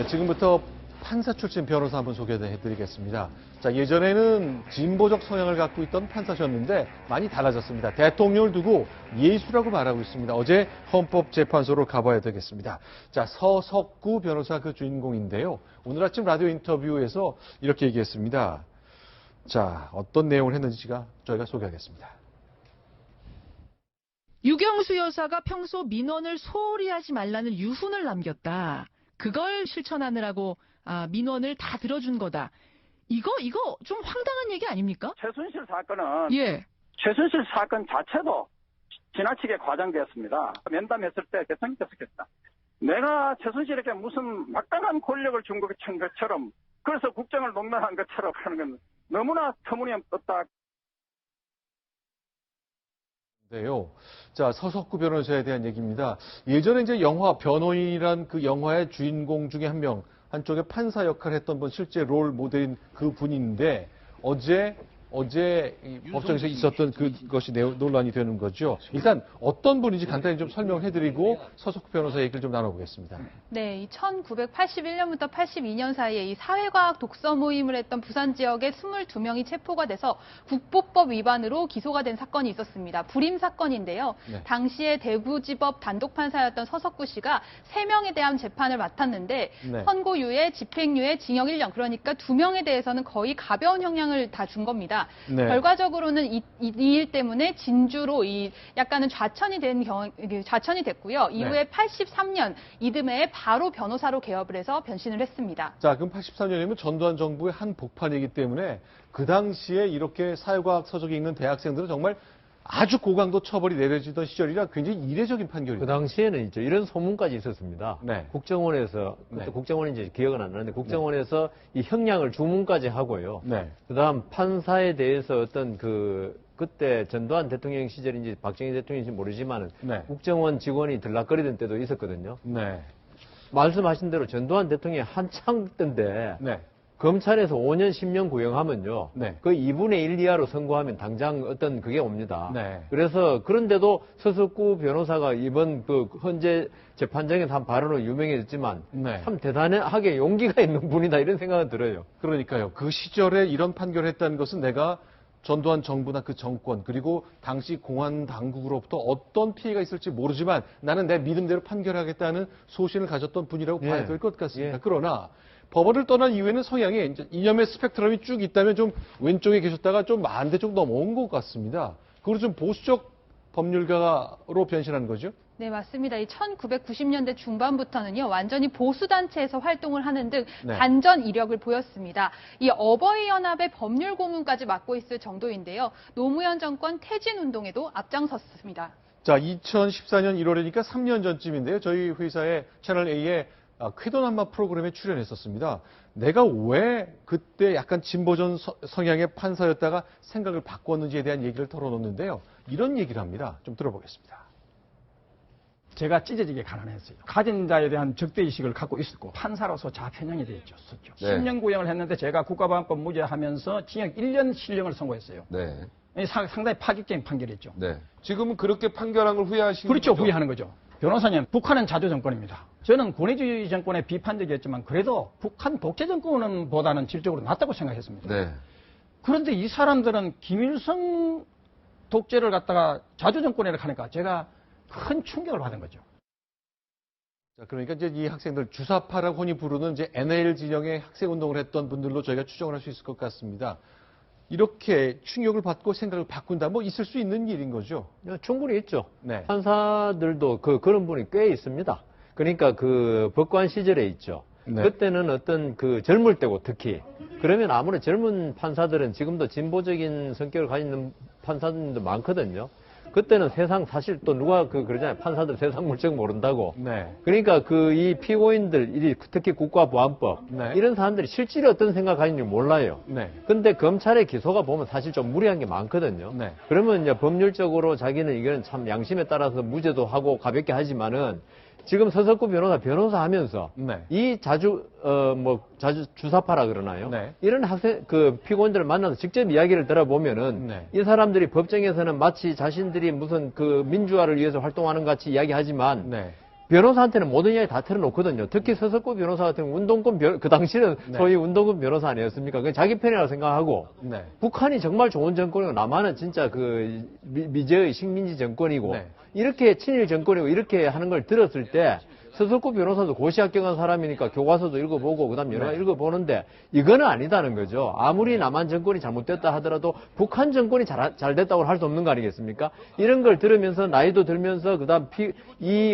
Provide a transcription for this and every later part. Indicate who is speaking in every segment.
Speaker 1: 네, 지금부터 판사 출신 변호사 한번 소개해드리겠습니다. 자, 예전에는 진보적 성향을 갖고 있던 판사셨는데 많이 달라졌습니다. 대통령을 두고 예수라고 말하고 있습니다. 어제 헌법재판소로 가봐야 되겠습니다. 자, 서석구 변호사 그 주인공인데요. 오늘 아침 라디오 인터뷰에서 이렇게 얘기했습니다. 자, 어떤 내용을 했는지 저희가 소개하겠습니다.
Speaker 2: 유경수 여사가 평소 민원을 소홀히 하지 말라는 유훈을 남겼다. 그걸 실천하느라고 민원을 다 들어준 거다. 이거 좀 황당한 얘기 아닙니까?
Speaker 3: 최순실 사건은
Speaker 2: 예.
Speaker 3: 최순실 사건 자체도 지나치게 과장되었습니다. 면담했을 때 대통령께서 했다. 내가 최순실에게 무슨 막강한 권력을 준 것처럼 그래서 국정을 농단한 것처럼 하는 건 너무나 터무니없다.
Speaker 1: 네요. 자, 서석구 변호사에 대한 얘기입니다. 예전에 이제 영화 변호인이란 그 영화의 주인공 중에 한쪽에 판사 역할을 했던 분, 실제 롤 모델인 그 분인데, 어제 법정에서 있었던 그것이 논란이 되는 거죠. 일단 어떤 분인지 간단히 좀 설명을 해드리고 서석구 변호사 얘기를 좀 나눠보겠습니다.
Speaker 4: 네, 1981년부터 82년 사이에 이 사회과학 독서 모임을 했던 부산 지역의 22명이 체포가 돼서 국보법 위반으로 기소가 된 사건이 있었습니다. 불임 사건인데요. 네. 당시에 대구지법 단독판사였던 서석구 씨가 3명에 대한 재판을 맡았는데 네. 선고유예, 집행유예, 징역 1년, 그러니까 2명에 대해서는 거의 가벼운 형량을 다 준 겁니다. 네. 결과적으로는 이 일 때문에 진주로 약간은 좌천이 됐고요. 이후에 네. 83년 이듬해에 바로 변호사로 개업을 해서 변신을 했습니다.
Speaker 1: 자, 그럼 83년이면 전두환 정부의 한 복판이기 때문에 그 당시에 이렇게 사회과학 서적이 읽는 대학생들은 정말 아주 고강도 처벌이 내려지던 시절이라 굉장히 이례적인 판결이에요.
Speaker 5: 그 당시에는 있죠. 이런 소문까지 있었습니다. 네. 국정원에서, 그때 네. 국정원인지 기억은 안 나는데 국정원에서 네. 이 형량을 주문까지 하고요. 네. 그다음 판사에 대해서 어떤 그때 전두환 대통령 시절인지 박정희 대통령인지 모르지만은 네. 국정원 직원이 들락거리던 때도 있었거든요. 네. 말씀하신 대로 전두환 대통령이 한창 때인데 네. 검찰에서 5년, 10년 구형하면요. 네. 그 2분의 1 이하로 선고하면 당장 어떤 그게 옵니다. 네. 그래서 그런데도 서석구 변호사가 이번 현재 재판장에서 한 발언으로 유명해졌지만 네. 참 대단하게 용기가 있는 분이다 이런 생각은 들어요.
Speaker 1: 그러니까요. 그 시절에 이런 판결을 했다는 것은 내가 전두환 정부나 그 정권 그리고 당시 공안 당국으로부터 어떤 피해가 있을지 모르지만 나는 내 믿음대로 판결하겠다는 소신을 가졌던 분이라고 봐야 될 것 같습니다. 그러나 법원을 떠난 이후에는 성향이 이제 이념의 스펙트럼이 쭉 있다면 좀 왼쪽에 계셨다가 좀 반대쪽 넘어온 것 같습니다. 그리고 좀 보수적 법률가로 변신한 거죠?
Speaker 4: 네, 맞습니다. 이 1990년대 중반부터는요, 완전히 보수단체에서 활동을 하는 등 네. 반전 이력을 보였습니다. 이 어버이연합의 법률 고문까지 맡고 있을 정도인데요. 노무현 정권 퇴진운동에도 앞장섰습니다.
Speaker 1: 자, 2014년 1월이니까 3년 전쯤인데요. 저희 회사의 채널A의 쾌도난마 프로그램에 출연했었습니다. 내가 왜 그때 약간 진보전 성향의 판사였다가 생각을 바꿨는지에 대한 얘기를 털어놓는데요. 이런 얘기를 합니다. 좀 들어보겠습니다.
Speaker 6: 제가 찢어지게 가난했어요. 가진 자에 대한 적대의식을 갖고 있었고 판사로서 자편형이 되었었죠. 네. 10년 구형을 했는데 제가 국가보안법 무죄하면서 징역 1년 실형을 선고했어요. 네. 상당히 파격적인 판결이었죠.
Speaker 7: 네. 지금은 그렇게 판결한 걸 후회하시는
Speaker 6: 그렇죠.
Speaker 7: 거죠?
Speaker 6: 후회하는 거죠. 변호사님, 북한은 자주 정권입니다. 저는 권위주의 정권에 비판적이었지만 그래도 북한 독재 정권보다는 질적으로 낫다고 생각했습니다. 네. 그런데 이 사람들은 김일성 독재를 갖다가 자주 정권이라고 하니까 제가 큰 충격을 받은 거죠.
Speaker 1: 자, 그러니까 이제 이 학생들 주사파라고 흔히 부르는 이제 NL 진영의 학생 운동을 했던 분들로 저희가 추정을 할 수 있을 것 같습니다. 이렇게 충격을 받고 생각을 바꾼다, 있을 수 있는 일인 거죠?
Speaker 5: 충분히 있죠. 네. 판사들도 그런 분이 꽤 있습니다. 그러니까 법관 시절에 있죠. 네. 그때는 어떤 젊을 때고 특히. 그러면 아무래도 젊은 판사들은 지금도 진보적인 성격을 가지는 판사들도 많거든요. 그때는 세상 사실 또 누가 그러잖아요. 판사들 세상 물정 모른다고. 네. 그러니까 이 피고인들, 특히 국가보안법 네. 이런 사람들이 실질이 어떤 생각 가지는지 몰라요. 네. 근데 검찰의 기소가 보면 사실 좀 무리한 게 많거든요. 네. 그러면 이제 법률적으로 자기는 이거는 참 양심에 따라서 무죄도 하고 가볍게 하지만은 지금 서석구 변호사 하면서 네. 이 자주 주사파라 그러나요? 네. 이런 피고인들을 만나서 직접 이야기를 들어보면은 네. 이 사람들이 법정에서는 마치 자신들이 무슨 민주화를 위해서 활동하는 것 같이 이야기하지만 네. 변호사한테는 모든 이야기 다 털어놓거든요. 특히 서석구 변호사 같은 경우 운동권 그 당시는
Speaker 1: 네.
Speaker 5: 소위 운동권 변호사 아니었습니까? 그건 자기 편이라고 생각하고
Speaker 1: 네.
Speaker 5: 북한이 정말 좋은 정권이고 남한은 진짜 그 미제의 식민지 정권이고
Speaker 1: 네.
Speaker 5: 이렇게 친일 정권이고 이렇게 하는 걸 들었을 때 서석구 변호사도 고시 합격한 사람이니까 교과서도 읽어보고 그다음 여러 가지 읽어보는데 이거는 아니다는 거죠. 아무리 남한 정권이 잘못됐다 하더라도 북한 정권이 잘 됐다고 할 수 없는 거 아니겠습니까? 이런 걸 들으면서 나이도 들면서 그다음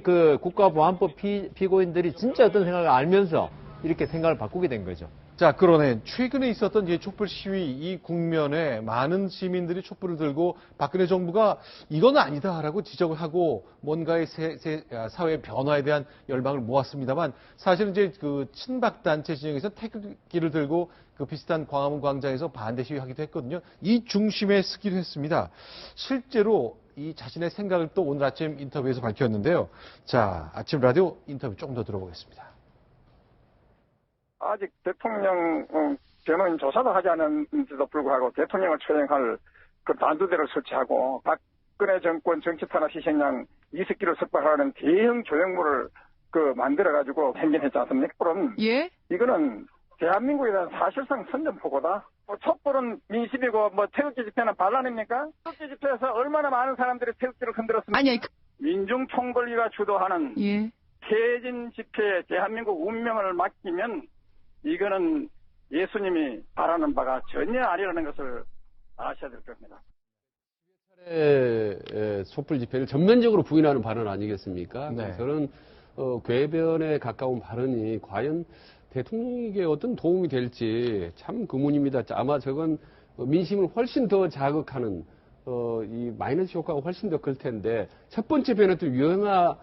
Speaker 5: 그 국가보안법 피고인들이 진짜 어떤 생각을 알면서 이렇게 생각을 바꾸게 된 거죠.
Speaker 1: 자, 그러네. 최근에 있었던 이 촛불 시위 이 국면에 많은 시민들이 촛불을 들고 박근혜 정부가 이건 아니다라고 지적을 하고 뭔가의 사회 변화에 대한 열망을 모았습니다만 사실은 이제 그 친박 단체 진영에서 태극기를 들고 그 비슷한 광화문 광장에서 반대 시위하기도 했거든요. 이 중심에 서기도 했습니다. 실제로 이 자신의 생각을 또 오늘 아침 인터뷰에서 밝혔는데요. 자, 아침 라디오 인터뷰 조금 더 들어보겠습니다.
Speaker 3: 아직 대통령 변호인 조사도 하지 않은데도 불구하고 대통령을 처형할 그 단두대를 설치하고 박근혜 정권 정치 탄압 희생양 20기를 석방하는 대형 조형물을 만들어가지고 행진했지 않습니까? 그럼
Speaker 2: 예?
Speaker 3: 이거는 대한민국에 대한 사실상 선전포고다. 촛불은 민심이고 태극기 집회는 반란입니까? 태극기 집회에서 얼마나 많은 사람들이 태극기를 흔들었습니까?
Speaker 2: 아니,
Speaker 3: 민중총궐위가 주도하는
Speaker 2: 예.
Speaker 3: 퇴진 집회에 대한민국 운명을 맡기면 이거는 예수님이 바라는 바가 전혀 아니라는 것을 아셔야 될 겁니다.
Speaker 8: 촛불 집회를 전면적으로 부인하는 발언 아니겠습니까?
Speaker 1: 네.
Speaker 8: 저는 궤변에 가까운 발언이 과연 대통령에게 어떤 도움이 될지 참 의문입니다. 아마 저건 민심을 훨씬 더 자극하는 이 마이너스 효과가 훨씬 더 클 텐데 첫 번째 변호인 유영아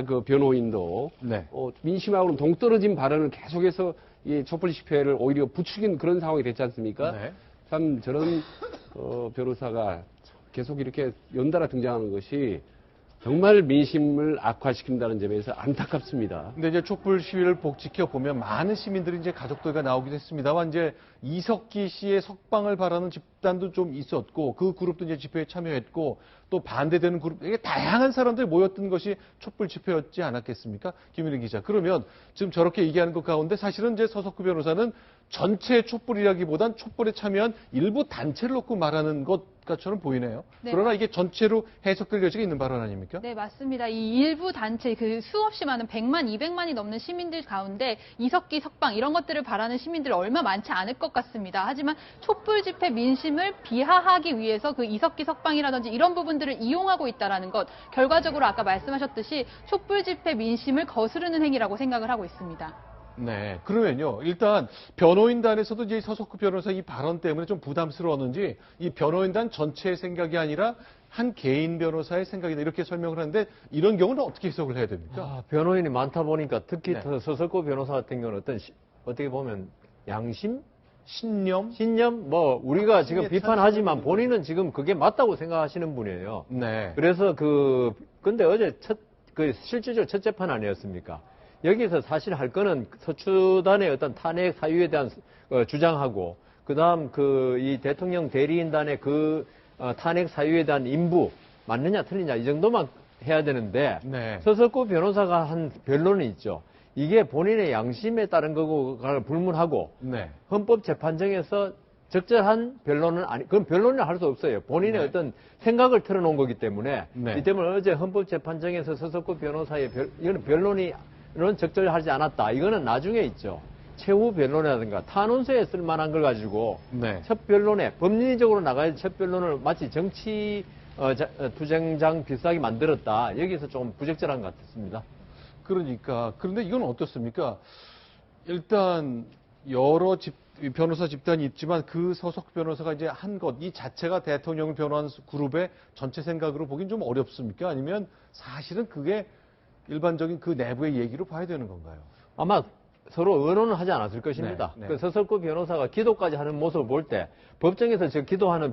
Speaker 8: 그 변호인도
Speaker 1: 네.
Speaker 8: 민심하고는 동떨어진 발언을 계속해서 이 촛불 집회를 오히려 부추긴 그런 상황이 됐지 않습니까?
Speaker 1: 네.
Speaker 8: 참 저런 변호사가 계속 이렇게 연달아 등장하는 것이 정말 민심을 악화시킨다는 점에서 안타깝습니다.
Speaker 1: 근데 이제 촛불 시위를 지켜보면 많은 시민들이 이제 가족들과 나오기도 했습니다만 이제 이석기 씨의 석방을 바라는 집단도 좀 있었고 그 그룹도 이제 집회에 참여했고 또 반대되는 그룹, 이게 다양한 사람들이 모였던 것이 촛불 집회였지 않았겠습니까? 김일희 기자. 그러면 지금 저렇게 얘기하는 것 가운데 사실은 이제 서석구 변호사는 전체 촛불이라기보단 촛불에 참여한 일부 단체를 놓고 말하는 것처럼 보이네요.
Speaker 4: 네.
Speaker 1: 그러나 이게 전체로 해석될 여지가 있는 발언 아닙니까?
Speaker 4: 네, 맞습니다. 이 일부 단체, 그 수없이 많은 100만, 200만이 넘는 시민들 가운데 이석기 석방 이런 것들을 바라는 시민들 얼마 많지 않을 것 같습니다. 하지만 촛불 집회 민심을 비하하기 위해서 그 이석기 석방이라든지 이런 부분들을 이용하고 있다는 것, 결과적으로 아까 말씀하셨듯이 촛불 집회 민심을 거스르는 행위라고 생각을 하고 있습니다.
Speaker 1: 네. 그러면요. 일단 변호인단에서도 이제 서석구 변호사 이 발언 때문에 좀 부담스러웠는지 이 변호인단 전체의 생각이 아니라 한 개인 변호사의 생각이다 이렇게 설명을 하는데 이런 경우는 어떻게 해석을 해야 됩니까?
Speaker 5: 변호인이 많다 보니까 특히
Speaker 1: 네.
Speaker 5: 서석구 변호사 같은 경우는 어떻게 보면 양심?
Speaker 1: 신념?
Speaker 5: 우리가 지금
Speaker 1: 신의
Speaker 5: 비판하지만
Speaker 1: 탄생이
Speaker 5: 본인은 지금 그게 맞다고 생각하시는 분이에요.
Speaker 1: 네.
Speaker 5: 그래서 근데 어제 실질적으로 첫 재판 아니었습니까? 여기서 사실 할 거는 서초단의 어떤 탄핵 사유에 대한 주장하고, 그 다음 이 대통령 대리인단의 탄핵 사유에 대한 인부, 맞느냐 틀리냐, 이 정도만 해야 되는데,
Speaker 1: 네.
Speaker 5: 서석구 변호사가 한 변론이 있죠. 이게 본인의 양심에 따른 거고가 불문하고,
Speaker 1: 네.
Speaker 5: 헌법재판정에서 적절한 변론은 그건 변론을 할 수 없어요. 본인의
Speaker 1: 네.
Speaker 5: 어떤 생각을 털어놓은 거기 때문에,
Speaker 1: 네.
Speaker 5: 이 때문에 어제 헌법재판정에서 서석구 변호사의 이거는 변론은 적절하지 않았다. 이거는 나중에 있죠. 최후 변론이라든가 탄원서에 쓸 만한 걸 가지고
Speaker 1: 네.
Speaker 5: 첫 변론에 법리적으로 나가야 첫 변론을 마치 정치 투쟁장 비슷하게 만들었다. 여기서 조금 부적절한 것 같습니다.
Speaker 1: 그러니까 그런데 이건 어떻습니까? 일단 여러 변호사 집단이 있지만 그 서석 변호사가 이제 한 것 이 자체가 대통령을 변호한 그룹의 전체 생각으로 보긴 좀 어렵습니까? 아니면 사실은 그게 일반적인 그 내부의 얘기로 봐야 되는 건가요?
Speaker 5: 아마 서로 의논을 하지 않았을 것입니다.
Speaker 1: 네, 네.
Speaker 5: 그 서석구 변호사가 기도까지 하는 모습을 볼 때 법정에서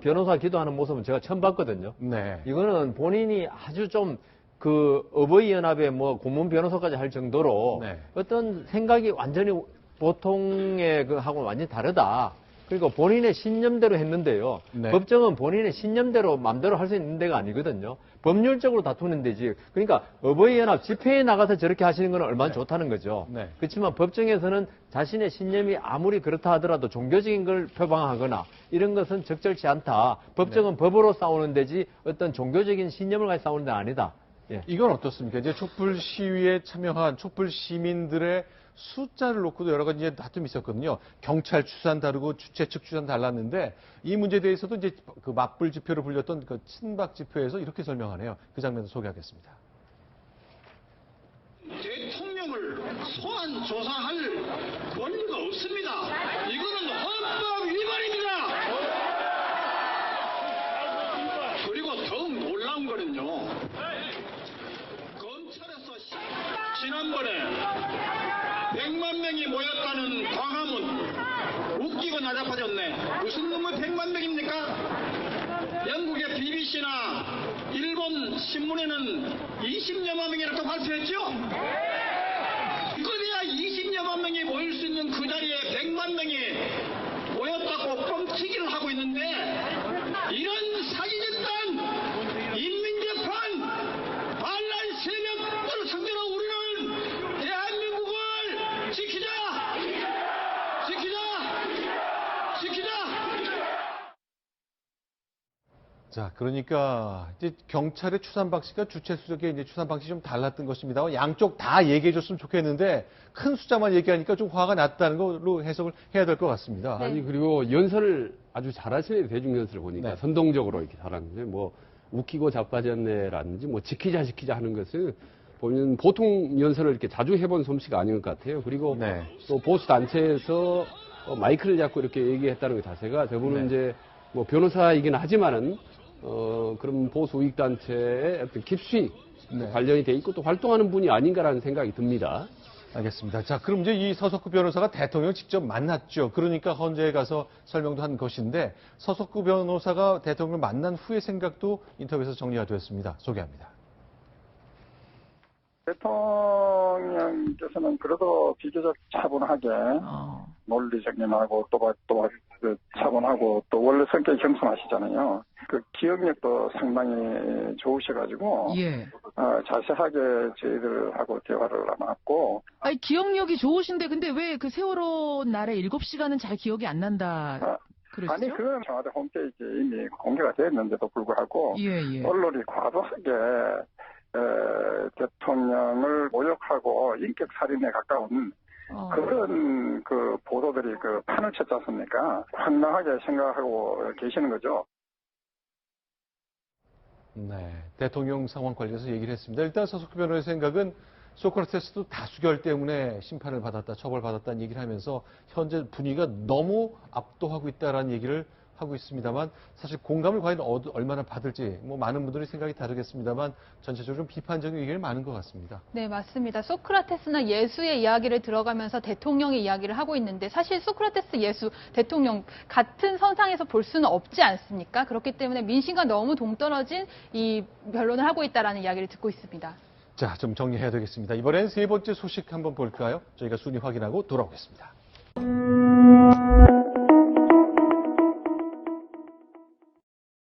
Speaker 5: 변호사 기도하는 모습은 제가 처음 봤거든요.
Speaker 1: 네.
Speaker 5: 이거는 본인이 아주 좀 어버이연합의 고문 변호사까지 할 정도로
Speaker 1: 네.
Speaker 5: 어떤 생각이 완전히 보통의 하고는 완전히 다르다. 그러니까 본인의 신념대로 했는데요.
Speaker 1: 네.
Speaker 5: 법정은 본인의 신념대로 마음대로 할 수 있는 데가 아니거든요. 법률적으로 다투는 데지. 그러니까 어버이연합 집회에 나가서 저렇게 하시는 건 얼마나 좋다는 거죠.
Speaker 1: 네.
Speaker 5: 그렇지만 법정에서는 자신의 신념이 아무리 그렇다 하더라도 종교적인 걸 표방하거나 이런 것은 적절치 않다. 법정은 법으로 싸우는 데지 어떤 종교적인 신념을 가지고 싸우는 데 아니다. 예.
Speaker 1: 이건 어떻습니까? 이제 촛불 시위에 참여한 촛불 시민들의 숫자를 놓고도 여러 가지 이제 다툼이 있었거든요. 경찰 추산 다르고 주최 측 추산 달랐는데 이 문제에 대해서도 이제 그 맞불 지표로 불렸던 그 친박 지표에서 이렇게 설명하네요. 그 장면을 소개하겠습니다.
Speaker 9: 대통령을 소환 조사할 권리가 없습니다. 이거는 헌법 위반입니다. 그리고 더욱 놀라운 거는요. 검찰에서 지난번에 100만 명이 모였다는 광화문 웃기고 나자빠졌네. 무슨 놈의 100만 명입니까? 영국의 BBC나 일본 신문에는 20여만 명이라고 발표했죠? 그래야 20여만 명이 모일 수 있는 그 자리에 100만 명이 모였다고 뻥튀기를 하고 있는데 이런 사기집단 인민재판 반란 세력들을 상대로 우리는 대한민국을 지키자!
Speaker 1: 자, 그러니까 이제 경찰의 추산 방식과 주최 수석의 이제 추산 방식이 좀 달랐던 것입니다. 양쪽 다 얘기해 줬으면 좋겠는데 큰 숫자만 얘기하니까 좀 화가 났다는 걸로 해석을 해야 될 것 같습니다.
Speaker 4: 네.
Speaker 8: 아니 그리고 연설을 아주 잘하시네요. 대중 연설을 보니까
Speaker 1: 네.
Speaker 8: 선동적으로 이렇게 잘하는데 뭐 웃기고 자빠졌네라든지 뭐 지키자 하는 것은 보면 보통 연설을 이렇게 자주 해본 솜씨가 아닌 것 같아요. 그리고
Speaker 1: 네.
Speaker 8: 또 보수 단체에서 마이크를 잡고 이렇게 얘기했다는 그 자세가 저분은
Speaker 1: 네.
Speaker 8: 이제 뭐 변호사이긴 하지만은 그런 보수 우익 단체의 어떤 깊이
Speaker 1: 네.
Speaker 8: 관련이 돼 있고 또 활동하는 분이 아닌가라는 생각이 듭니다.
Speaker 1: 알겠습니다. 자, 그럼 이제 이 서석구 변호사가 대통령을 직접 만났죠. 그러니까 헌재에 가서 설명도 한 것인데 서석구 변호사가 대통령을 만난 후의 생각도 인터뷰에서 정리가 되었습니다. 소개합니다.
Speaker 3: 대통령께서는 그래도 비교적 차분하게 논리적인하고 또 차분하고 또 원래 성격이 겸손하시잖아요. 그 기억력도 상당히 좋으셔가지고
Speaker 2: 예.
Speaker 3: 자세하게 저희들하고 대화를 나눴고.
Speaker 2: 아니, 기억력이 좋으신데 근데 왜 그 세월호 날에 7시간은 잘 기억이 안 난다 그러시죠?
Speaker 3: 아니 그건 청와대 홈페이지에 이미 공개가 되었는데도 불구하고
Speaker 2: 예.
Speaker 3: 언론이 과도하게 대통령을 모욕하고 인격 살인에 가까운 그런 그 보도들이 그 판을 쳤지 않습니까? 황당하게 생각하고 계시는 거죠.
Speaker 1: 네, 대통령 상황 관련해서 얘기를 했습니다. 일단 서석구 변호사의 생각은 소크라테스도 다수결 때문에 심판을 받았다, 처벌받았다는 얘기를 하면서 현재 분위기가 너무 압도하고 있다라는 얘기를 하고 있습니다만 사실 공감을 과연 얼마나 받을지 뭐 많은 분들이 생각이 다르겠습니다만 전체적으로 좀 비판적인 의견이 많은 것 같습니다.
Speaker 4: 네, 맞습니다. 소크라테스나 예수의 이야기를 들어가면서 대통령의 이야기를 하고 있는데 사실 소크라테스, 예수, 대통령 같은 선상에서 볼 수는 없지 않습니까? 그렇기 때문에 민심과 너무 동떨어진 이 변론을 하고 있다라는 이야기를 듣고 있습니다.
Speaker 1: 자, 좀 정리해야 되겠습니다. 이번엔 세 번째 소식 한번 볼까요? 저희가 순위 확인하고 돌아오겠습니다.